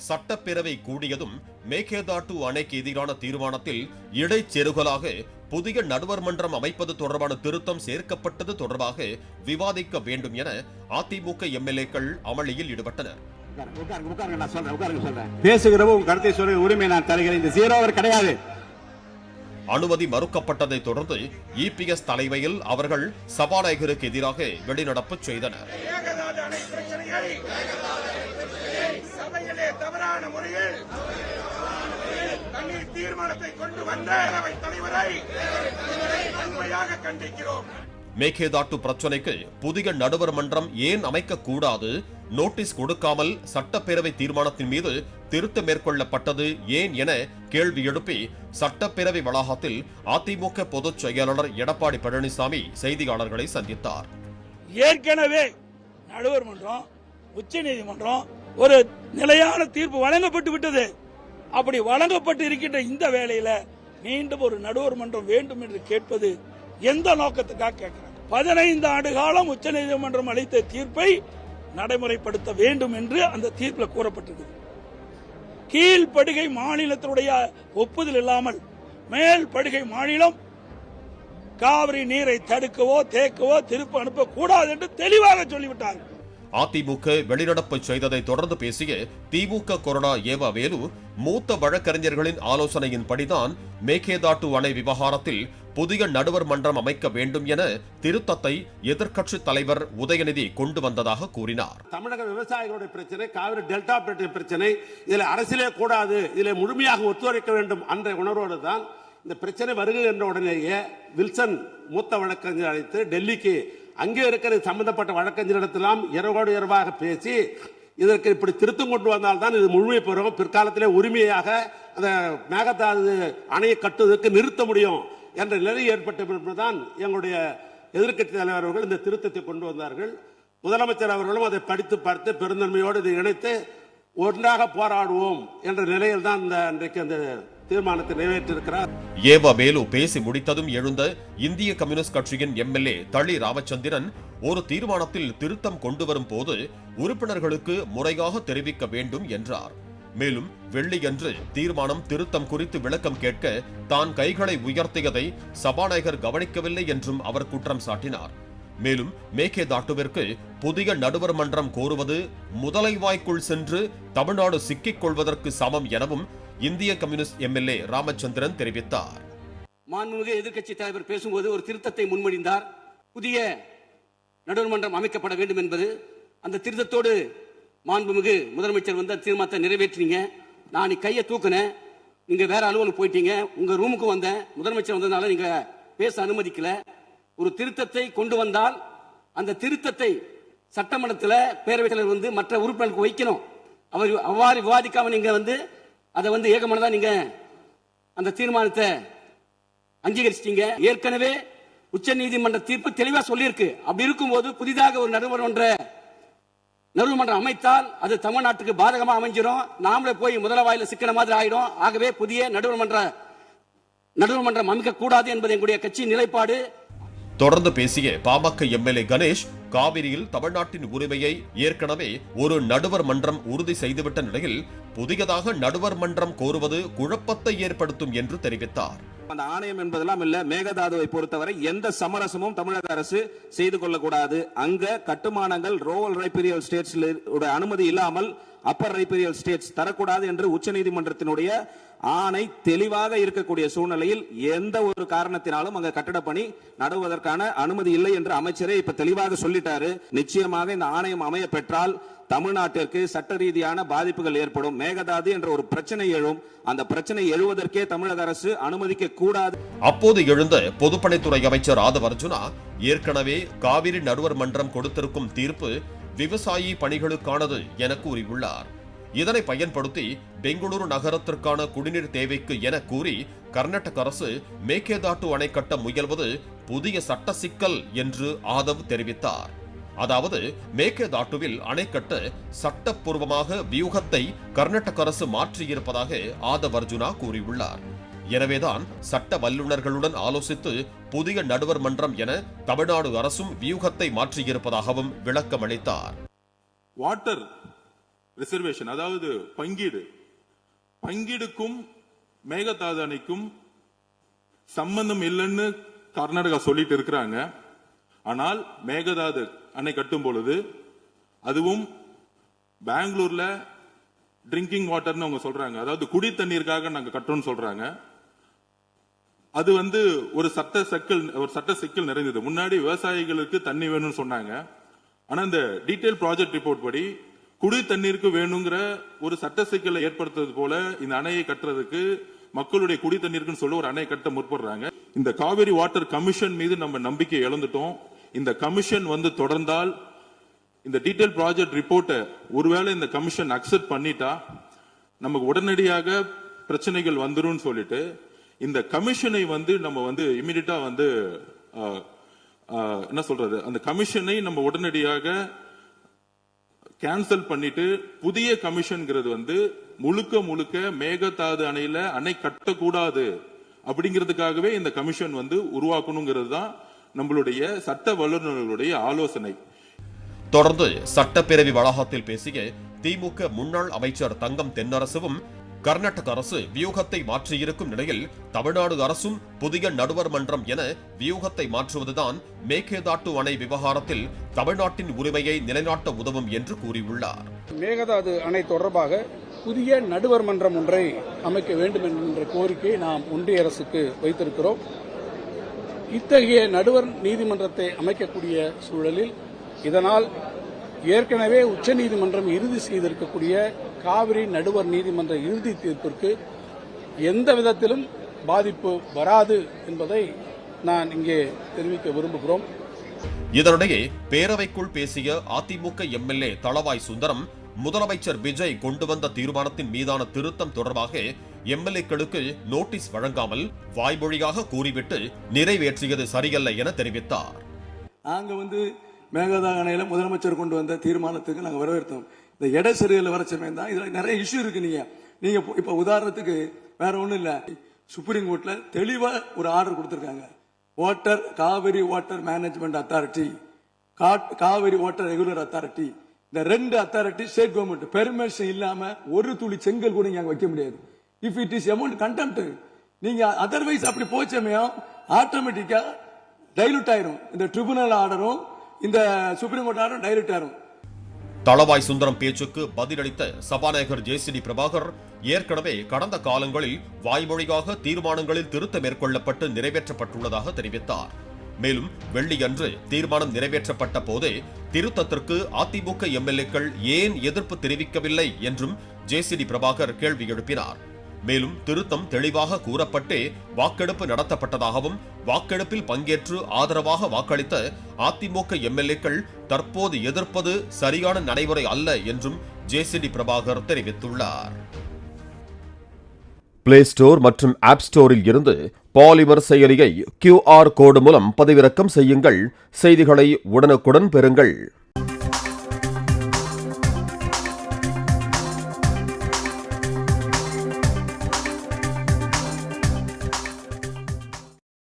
சட்டப்பேரவை கூடியதும் மேகேதாட்டு அணைக்கு எதிரான தீர்மானத்தில் இடைச்செருகலாக புதிய நடுவர் மன்றம் அமைப்பது தொடர்பான திருத்தம் சேர்க்கப்பட்டது தொடர்பாக விவாதிக்க வேண்டும் என அதிமுக எம்எல்ஏக்கள் அமளியில் ஈடுபட்டனர். அனுமதி மறுக்கப்பட்டதை தொடர்ந்து இபிஎஸ் தலைமையில் அவர்கள் சபாநாயகருக்கு எதிராக வெளிநடப்பு செய்தனர். மேகேதாட்டு பிரச்சனைக்கு புதிய நடுவர் மன்றம் ஏன் அமைக்க கூடாது, நோட்டீஸ் கொடுக்காமல் சட்டப்பேரவை தீர்மானத்தின் மீது திருத்தம் மேற்கொள்ளப்பட்டது ஏன் என கேள்வி எழுப்பி சட்டப்பேரவை வளாகத்தில் அதிமுக பொதுச் செயலாளர் எடப்பாடி பழனிசாமி செய்தியாளர்களை சந்தித்தார். ஏற்கனவே நடுவர் மன்றம், உச்ச நீதிமன்றம் ஒரு நிலையான தீர்ப்பு வழங்கப்பட்டு விட்டது. அப்படி வழங்கப்பட்டு இருக்கின்ற இந்த வேளையில மீண்டும் ஒரு நடுவர் மன்றம் வேண்டும் என்று கேட்பது எந்த நோக்கத்துக்காக கேட்கிறாங்க? 15 ஆண்டு காலம் உச்ச நீதிமன்றம் அளித்த தீர்ப்பை நடைமுறைப்படுத்த வேண்டும் என்று அந்த தீர்ப்பில் கூறப்பட்டது. கீழ்படுகை மாநிலத்தினுடைய ஒப்புதல் இல்லாமல் மேல் படுகை மாநிலம் காவிரி நீரை தடுக்கவோ தேக்கவோ திருப்பி அனுப்பக்கூடாது என்று தெளிவாக சொல்லிவிட்டார். அதிமுக வெளிநடப்பு செய்ததை தொடர்ந்து பேசிய திமுக கொறடா ஏவா வேலு, மூத்த வழக்கறிஞர்களின் ஆலோசனையின்படிதான் மேகேதாட்டு அணை விவகாரத்தில் புதிய நடுவர் மன்றம் அமைக்க வேண்டும் என திருத்தத்தை எதிர்க்கட்சி தலைவர் உதயநிதி கொண்டு வந்ததாக கூறினார். தமிழக விவசாயிகளுடைய பிரச்சனை, காவிரி டெல்டா பிரச்சனை, இதில் அரசியலே கூடாது, இதில் முழுமையாக ஒத்துழைக்க வேண்டும் என்ற உணர்வோடு தான் இந்த பிரச்சனை வருகை என்ற உடனேயே வில்சன் மூத்த வழக்கறிஞர் அழைத்து டெல்லிக்கு அங்கே இருக்கிற சம்பந்தப்பட்ட வழக்கறிஞரிடத்திலாம் இரவாக பேசி இதற்கு இப்படி திருத்தம் கொண்டு வந்தால்தான் இது முழுமை பெறும், பிற்காலத்திலே உரிமையாக அந்த மேகதாது அணையை கட்டுவதற்கு நிறுத்த முடியும் என்ற நிலை ஏற்பட்ட பின்புதான் எங்களுடைய எதிர்க்கட்சி தலைவர் அவர்கள் இந்த திருத்தத்தை கொண்டு வந்தார்கள். முதலமைச்சர் அவர்களும் அதை படித்து பார்த்து பெருந்தன்மையோடு இதை இணைத்து ஒன்றாக போராடுவோம் என்ற நிலையில் தான் இன்றைக்கு அந்த தீர்மானத்தை நிறைவேற்றிருக்கிறார். ஏவா வேலு பேசி முடித்ததும் எழுந்த இந்திய கம்யூனிஸ்ட் கட்சியின் எம்எல்ஏ தளி ராமச்சந்திரன், ஒரு தீர்மானத்தில் திருத்தம் கொண்டு வரும் போது உறுப்பினர்களுக்கு முறையாக தெரிவிக்க வேண்டும் என்றார். மேலும் வெள்ளியன்று தீர்மானம் திருத்தம் குறித்து விளக்கம் கேட்க தான் கைகளை உயர்த்தியதை சபாநாயகர் கவனிக்கவில்லை என்றும் அவர் குற்றம் சாட்டினார். மேலும் மேகேதாட்டுவிற்கு புதிய நடுவர் மன்றம் கோருவது முதலைவாய்க்குள் சென்று தமிழ்நாடு சிக்கிக் கொள்வதற்கு சமம் எனவும் இந்திய கம்யூனிஸ்ட் எம்எல்ஏ ராமச்சந்திரன் தெரிவித்தார். மாண்புமிகு எதிர்க்கட்சி தலைவர் பேசும்போது ஒரு திருத்தத்தை முன்மொழிந்தார். புதிய நடுவர் மன்றம் அமைக்கப்பட வேண்டும் என்பது. அந்த திருத்தத்தோடு மாண்புமிகு முதலமைச்சர் வந்து தீர்மானத்தை நிறைவேற்றினீங்க. நான் கையை தூக்குனேன், நீங்க வேற அலுவலுக்கு போயிட்டீங்க. உங்க ரூமுக்கு வந்தேன், முதலமைச்சர் வந்ததுனால நீங்க பேச அனுமதிக்கல. ஒரு திருத்தத்தை கொண்டு வந்தால் அந்த திருத்தத்தை சட்டமன்றத்தில் பேரவைத் தலைவர் வந்து மற்ற உறுப்பினர்களுக்கு வைக்கணும். அவர் அவ்வாறு விவாதிக்காம நீங்க வந்து அதை வந்து ஏகமனதா நீங்க அந்த தீர்மானத்தை அங்கீகரிச்சிட்டீங்க. ஏற்கனவே உச்ச நீதிமன்ற தீர்ப்பு தெளிவா சொல்லியிருக்கு. அப்படி இருக்கும்போது புதிதாக ஒரு நடுவர் மன்றம் அமைத்தால் அது தமிழ்நாட்டுக்கு பாதகமா அமைஞ்சிடும். நாமளே போய் முதலவாயில சிக்கன மாதிரி ஆயிடும். ஆகவே புதிய நடுவர் மன்றம் அமைக்க கூடாது என்பது எங்களுடைய கட்சி நிலைப்பாடு. தொடர்ந்து பேசிய பாமக எம்எல்ஏ கணேஷ், காவிரியில் தமிழ்நாட்டின் உரிமையை ஏற்கனவே ஒரு நடுவர் மன்றம் உறுதி செய்துவிட்ட நிலையில் புதியதாக நடுவர் மன்றம் கோருவது குழப்பத்தை ஏற்படுத்தும் என்று தெரிவித்தார். அந்த ஆணையம் என்பதெல்லாம் இல்ல. மேகதாதுவை பொறுத்தவரை எந்த சமரசமும் தமிழக அரசு செய்து கொள்ளக்கூடாது. அங்க கட்டுமானங்கள் ரோவல் ரைபீரியல் ஸ்டேட்ஸ் அனுமதி இல்லாமல் அப்பர் ரைபீரியல் ஸ்டேட்ஸ் தரக்கூடாது என்று உச்சநீதிமன்றத்தினுடைய ஆணை தெளிவாக இருக்கக்கூடிய சூழ்நிலையில் எந்த ஒரு காரணத்தினாலும் அங்க கட்டட பணி நடுவதற்கான அனுமதி இல்லை என்று அமைச்சரே இப்ப தெளிவாக சொல்லிட்டாரு. நிச்சயமாக இந்த ஆணையம் அமைய பெற்றால் தமிழ்நாட்டிற்கு சட்ட ரீதியான பாதிப்புகள் ஏற்படும். மேகதாது என்ற ஒரு பிரச்சனை எழும். அந்த பிரச்சனை எழுவதற்கே தமிழக அரசு அனுமதிக்க கூடாது. அப்போது எழுந்த பொதுப்பணித்துறை அமைச்சர் ஆதவ் அர்ஜுனா, ஏற்கனவே காவிரி நடுவர் மன்றம் கொடுத்திருக்கும் தீர்ப்பு விவசாயி பணிகளுக்கானது என கூறியுள்ளார். இதனை பயன்படுத்தி பெங்களூரு நகரத்திற்கான குடிநீர் தேவைக்கு என கூறி கர்நாடக அரசு மேகேதாட்டு அணை கட்ட முயல்வது புதிய சட்ட சிக்கல் என்று ஆதவ் தெரிவித்தார். அதாவது மேகேதாட்டுவில் அணை கட்ட சட்டப்பூர்வமாக வியூகத்தை கர்நாடக அரசு மாற்றியிருப்பதாக ஆதவ் அர்ஜுனா கூறியுள்ளார். எனவேதான் சட்ட வல்லுநர்களுடன் ஆலோசித்து புதிய நடுவர் மன்றம் என தமிழ்நாடு அரசும் வியூகத்தை மாற்றியிருப்பதாகவும் விளக்கம் அளித்தார். வாட்டர் ரிசர்வேஷன், அதாவது பங்கீடுக்கும் மேகதாது அணைக்கும் சம்பந்தம் இல்லைன்னு கர்நாடகா சொல்லிட்டு இருக்கிறாங்க. ஆனால் மேகதாது அணை கட்டும் பொழுது அதுவும் பெங்களூர்ல ட்ரிங்கிங் வாட்டர்னு அவங்க சொல்றாங்க, அதாவது குடி தண்ணீருக்காக நாங்க கட்டுறோம்னு சொல்றாங்க. அது ஒரு சட்ட சிக்கல் நிறைந்தது. முன்னாடி விவசாயிகளுக்கு தண்ணி வேணும்னு சொன்னாங்க. ஆனா இந்த டீடைல் ப்ராஜெக்ட் ரிப்போர்ட் படி குடி தண்ணீருக்கு வேணுங்கிற ஒரு சட்ட சிக்கலை ஏற்படுத்துறது போல இந்த அணையை கட்டுறதுக்கு மக்களுடைய குடி தண்ணீருக்குன்னு சொல்ல ஒரு அணை கட்ட முற்படுறாங்க. இந்த காவிரி வாட்டர் கமிஷன் மீது நம்ம நம்பிக்கை இழந்துட்டோம். இந்த கமிஷன் தொடர்ந்தால் இந்த டீடைல் ப்ராஜெக்ட் ரிப்போர்ட்டை ஒருவேளை இந்த கமிஷன் அக்செப்ட் பண்ணிட்டா நமக்கு உடனடியாக பிரச்சனைகள் வந்துரும் சொல்லிட்டு இந்த கமிஷனை நம்ம இமிடியட்டா என்ன சொல்றது, அந்த கமிஷனை நம்ம உடனடியாக கேன்சல் பண்ணிட்டு புதிய கமிஷன்ங்கிறது முழுக்க மேகதாது அணையில அணை கட்டக்கூடாது அப்படிங்கிறதுக்காகவே இந்த கமிஷன் உருவாக்கணுங்கிறது தான் நம்மளுடைய சட்ட வல்லுநர்களுடைய ஆலோசனை. தொடர்ந்து சட்டப்பேரவை வளாகத்தில் பேசிய திமுக முன்னாள் அமைச்சர் தங்கம் தென்னரசுவும் கர்நாடக அரசு வியூகத்தை மாற்றியிருக்கும் நிலையில் தமிழ்நாடு அரசும் புதிய நடுவர் மன்றம் என வியூகத்தை மாற்றுவதுதான் மேகதாட்டு அணை விவகாரத்தில் தமிழ்நாட்டின் உரிமையை நிலைநாட்ட உதவும் என்று கூறியுள்ளார். மேகதாது அணை தொடர்பாக புதிய நடுவர் மன்றம் ஒன்றை அமைக்க வேண்டும் என்ற கோரிக்கையை நாம் ஒன்றிய அரசுக்கு வைத்திருக்கிறோம். இத்தகைய நடுவர் நீதிமன்றத்தை அமைக்கக்கூடிய சூழலில் இதனால் ஏற்கனவே உச்சநீதிமன்றம் இறுதி செய்திருக்கக்கூடிய காவிரி நடுவர் நீதிமன்ற இறுதி தீர்ப்பிற்கு எந்த விதத்திலும் பாதிப்பு வராது என்பதை நான் இங்கே தெரிவிக்க விரும்புகிறோம். இதனிடையே பேரவைக்குள் பேசிய அதிமுக எம்எல்ஏ தளவாய் சுந்தரம் முதலமைச்சர் விஜய் கொண்டு வந்த தீர்மானத்தின் மீதான திருத்தம் தொடர்பாக எம்எல்ஏக்களுக்கு நோட்டீஸ் வழங்காமல் வாய்மொழியாக கூறிவிட்டு நிறைவேற்றியது சரியல்ல என தெரிவித்தார். நாங்க மேகதாது அணையில முதலமைச்சர் கொண்டு வந்த தீர்மானத்துக்கு நாங்க வரவேற்றோம். இந்த இடைச்செறியல் வர சமயம் தான் இதுல நிறைய இஷ்யூ இருக்கு. நீங்க இப்ப உதாரணத்துக்கு வேற ஒண்ணும் இல்ல, சுப்ரீம் கோர்ட்ல தெளிவா ஒரு ஆர்டர் கொடுத்திருக்காங்க. Kaveri water management authority, Kaveri water regular authority, இந்த ரெண்டு அத்தாரிட்டி ஸ்டேட் கவர்மெண்ட் பெர்மிஷன் இல்லாம ஒரு துளி செங்கல் கூட நீங்க வைக்க முடியாது. If it is amount contempt, நீங்க அதர்வைஸ் அப்படி போச்சமையும் ஆட்டோமேட்டிக்கா டைலூட் ஆயிரும். இந்த ட்ரிபுனல் ஆர்டரும் இந்த சுப்ரீம் கோர்ட் ஆர்டரும் டைலூட் ஆயிரும். தளவாய் சுந்தரம் பேச்சுக்கு பதிலளித்த சபாநாயகர் ஜேசிடி பிரபாகர் ஏற்கனவே கடந்த காலங்களில் வாய்மொழியாக தீர்மானங்களில் திருத்தம் மேற்கொள்ளப்பட்டு நிறைவேற்றப்பட்டுள்ளதாக தெரிவித்தார். மேலும் வெள்ளியன்று தீர்மானம் நிறைவேற்றப்பட்ட போதே திருத்தத்திற்கு அதிமுக எம்எல்ஏக்கள் ஏன் எதிர்ப்பு தெரிவிக்கவில்லை என்றும் ஜேசிடி பிரபாகர் கேள்வி எழுப்பினார். மேலும் திருத்தம் தெளிவாக கூறப்பட்டே வாக்கெடுப்பு நடத்தப்பட்டதாகவும் வாக்கெடுப்பில் பங்கேற்று ஆதரவாக வாக்களித்த அதிமுக எம்எல்ஏக்கள் தற்போது எதிர்ப்பது சரியான நடைமுறை அல்ல என்றும் ஜேசிடி பிரபாகர் தெரிவித்துள்ளார். பிளே ஸ்டோர் மற்றும் ஆப் ஸ்டோரில் இருந்து பாலிமர் செயலியை QR கோடு மூலம் பதிவிறக்கம் செய்யுங்கள். செய்திகளை உடனுக்குடன் பெறுங்கள்.